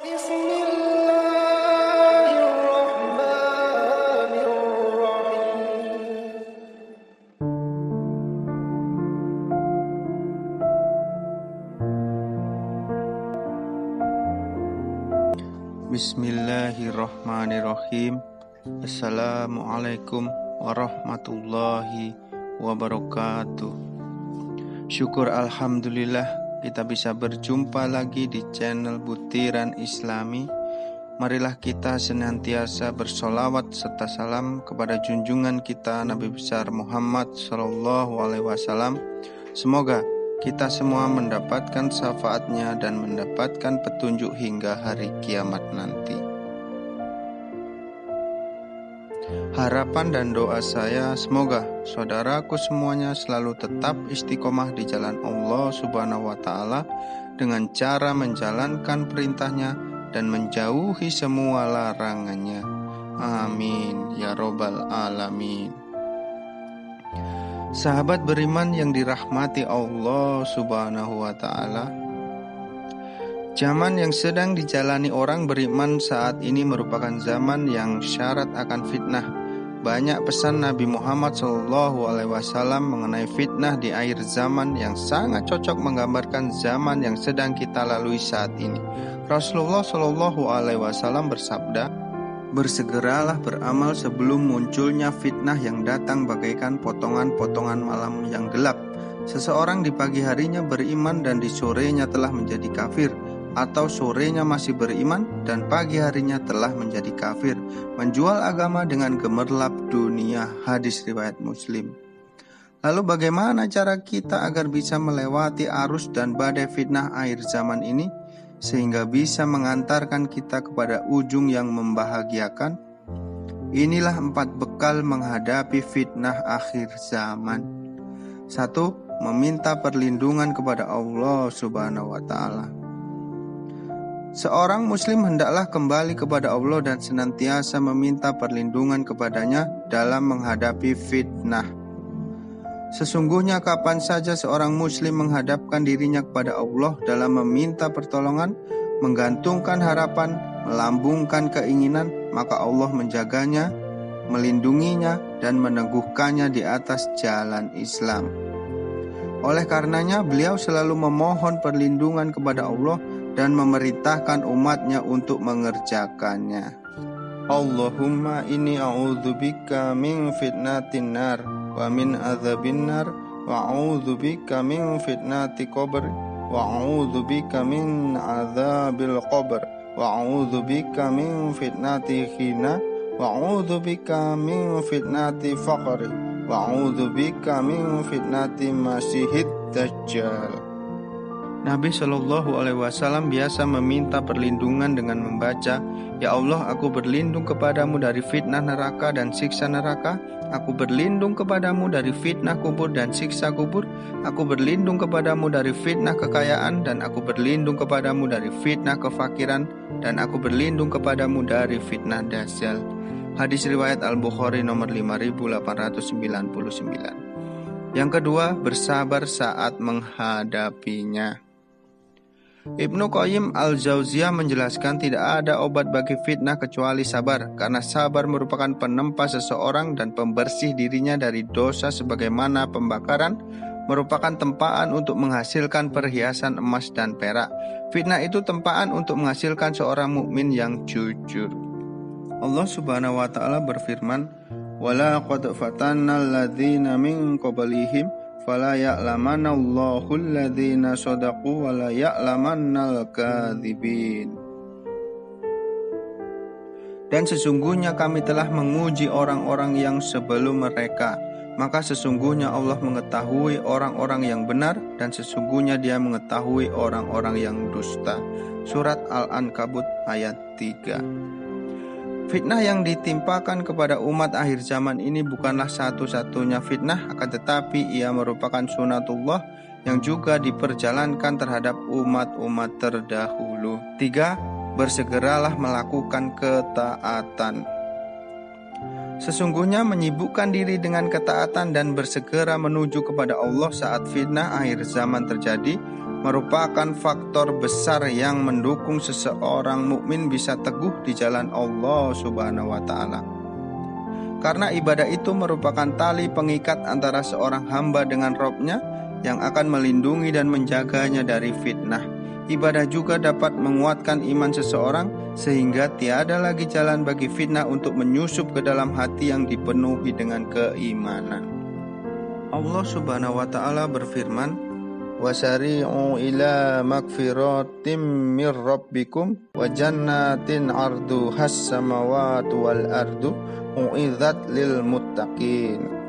Bismillahirrahmanirrahim. Bismillahirrahmanirrahim. Assalamualaikum warahmatullahi wabarakatuh. Syukur alhamdulillah kita bisa berjumpa lagi di channel Butiran Islami. Marilah kita senantiasa bersolawat serta salam kepada junjungan kita Nabi besar Muhammad SAW. Semoga kita semua mendapatkan syafaatnya dan mendapatkan petunjuk hingga hari kiamat nanti. Harapan dan doa saya semoga saudaraku semuanya selalu tetap istiqomah di jalan Allah Subhanahu wa Ta'ala dengan cara menjalankan perintahnya dan menjauhi semua larangannya. Amin ya robbal alamin. Sahabat beriman yang dirahmati Allah Subhanahu wa Ta'ala, zaman yang sedang dijalani orang beriman saat ini merupakan zaman yang syarat akan fitnah. Banyak pesan Nabi Muhammad SAW mengenai fitnah di akhir zaman yang sangat cocok menggambarkan zaman yang sedang kita lalui saat ini. Rasulullah SAW bersabda, "Bersegeralah beramal sebelum munculnya fitnah yang datang bagaikan potongan-potongan malam yang gelap. Seseorang di pagi harinya beriman dan di sorenya telah menjadi kafir, atau sorenya masih beriman dan pagi harinya telah menjadi kafir. Menjual agama dengan gemerlap dunia." Hadis riwayat Muslim. Lalu bagaimana cara kita agar bisa melewati arus dan badai fitnah akhir zaman ini sehingga bisa mengantarkan kita kepada ujung yang membahagiakan? Inilah 4 bekal menghadapi fitnah akhir zaman. 1. Meminta perlindungan kepada Allah Subhanahu wa Ta'ala. Seorang muslim hendaklah kembali kepada Allah dan senantiasa meminta perlindungan kepadanya dalam menghadapi fitnah. Sesungguhnya kapan saja seorang muslim menghadapkan dirinya kepada Allah dalam meminta pertolongan, menggantungkan harapan, melambungkan keinginan, maka Allah menjaganya, melindunginya, dan meneguhkannya di atas jalan Islam. Oleh karenanya beliau selalu memohon perlindungan kepada Allah dan memerintahkan umatnya untuk mengerjakannya. Allahumma inni a'udzubika min fitnatin nar wa min adzabin nar wa a'udzubika min fitnati qabr wa a'udzubika min adzabil qabr wa a'udzubika min fitnati khina wa a'udzubika min fitnati faqri wa a'udzubika min fitnati masihid dajjal. Nabi Shallallahu Alaihi Wasallam biasa meminta perlindungan dengan membaca, "Ya Allah, aku berlindung kepadamu dari fitnah neraka dan siksa neraka. Aku berlindung kepadamu dari fitnah kubur dan siksa kubur. Aku berlindung kepadamu dari fitnah kekayaan dan aku berlindung kepadamu dari fitnah kefakiran dan aku berlindung kepadamu dari fitnah dajjal." Hadis riwayat Al-Bukhari nomor 5899. Yang kedua, bersabar saat menghadapinya. Ibnu Qayyim al-Jauziyah menjelaskan tidak ada obat bagi fitnah kecuali sabar, karena sabar merupakan penempa seseorang dan pembersih dirinya dari dosa, sebagaimana pembakaran merupakan tempaan untuk menghasilkan perhiasan emas dan perak. Fitnah itu tempaan untuk menghasilkan seorang mukmin yang jujur. Allah Subhanahu wa Ta'ala berfirman, "Wala qad fatannal ladzina min qablihim fala ya'lamanna Allahu alladzina shadaqu wa la ya'lamannal kadzibin." Dan sesungguhnya kami telah menguji orang-orang yang sebelum mereka, maka sesungguhnya Allah mengetahui orang-orang yang benar dan sesungguhnya Dia mengetahui orang-orang yang dusta. Surat Al-Ankabut ayat 3. Fitnah yang ditimpakan kepada umat akhir zaman ini bukanlah satu-satunya fitnah, akan tetapi ia merupakan sunatullah yang juga diperjalankan terhadap umat-umat terdahulu. 3. Bersegeralah melakukan ketaatan. Sesungguhnya menyibukkan diri dengan ketaatan dan bersegera menuju kepada Allah saat fitnah akhir zaman terjadi merupakan faktor besar yang mendukung seseorang mukmin bisa teguh di jalan Allah Subhanahu wa taala. Karena ibadah itu merupakan tali pengikat antara seorang hamba dengan Rabb-nya yang akan melindungi dan menjaganya dari fitnah. Ibadah juga dapat menguatkan iman seseorang sehingga tiada lagi jalan bagi fitnah untuk menyusup ke dalam hati yang dipenuhi dengan keimanan. Allah Subhanahu wa taala berfirman, "Wasari'u ila magfiratim mir rabbikum wa jannatin 'arduhas samawati wal ardu u'idzat lil muttaqin."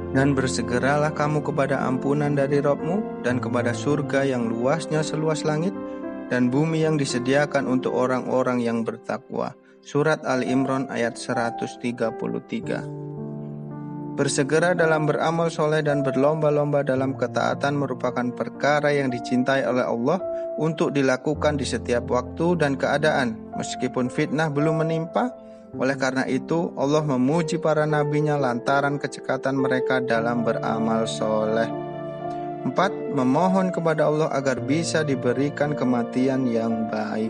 Dan bersegeralah kamu kepada ampunan dari Rabb-mu dan kepada surga yang luasnya seluas langit dan bumi yang disediakan untuk orang-orang yang bertakwa. Surat Ali Imran ayat 133. Bersegera dalam beramal soleh dan berlomba-lomba dalam ketaatan merupakan perkara yang dicintai oleh Allah untuk dilakukan di setiap waktu dan keadaan, meskipun fitnah belum menimpa. Oleh karena itu, Allah memuji para nabinya lantaran kecekatan mereka dalam beramal soleh. 4. Memohon kepada Allah agar bisa diberikan kematian yang baik.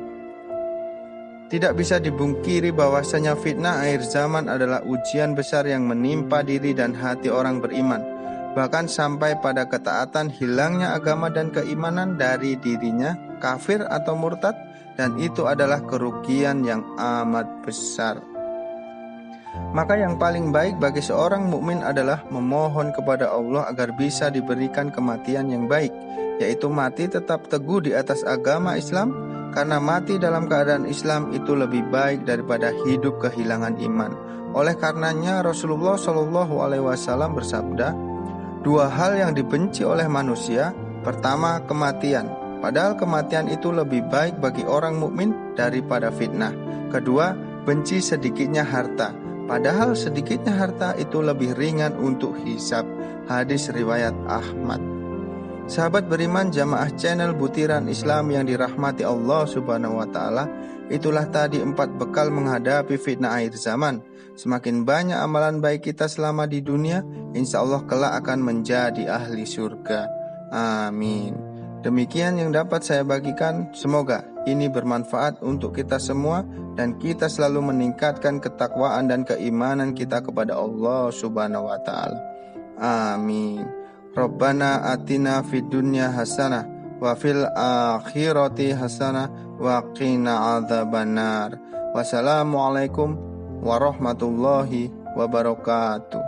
Tidak bisa dibungkiri bahwasanya fitnah akhir zaman adalah ujian besar yang menimpa diri dan hati orang beriman. Bahkan sampai pada ketaatan hilangnya agama dan keimanan dari dirinya, kafir atau murtad, dan itu adalah kerugian yang amat besar. Maka yang paling baik bagi seorang mukmin adalah memohon kepada Allah agar bisa diberikan kematian yang baik, yaitu mati tetap teguh di atas agama Islam, karena mati dalam keadaan Islam itu lebih baik daripada hidup kehilangan iman. Oleh karenanya Rasulullah SAW bersabda, 2 hal yang dibenci oleh manusia, pertama kematian, padahal kematian itu lebih baik bagi orang mukmin daripada fitnah. Kedua, benci sedikitnya harta, padahal sedikitnya harta itu lebih ringan untuk hisab. Hadis riwayat Ahmad. Sahabat beriman jamaah channel Butiran Islam yang dirahmati Allah Subhanahu wa taala, itulah tadi 4 bekal menghadapi fitnah akhir zaman. Semakin banyak amalan baik kita selama di dunia, insya Allah kelak akan menjadi ahli surga. Amin. Demikian yang dapat saya bagikan, semoga ini bermanfaat untuk kita semua dan kita selalu meningkatkan ketakwaan dan keimanan kita kepada Allah Subhanahu wa taala. Amin. Rabbana atina fid dunya hasanah wa fil akhirati hasanah wa qina adzabannar. Wassalamualaikum warahmatullahi wabarakatuh.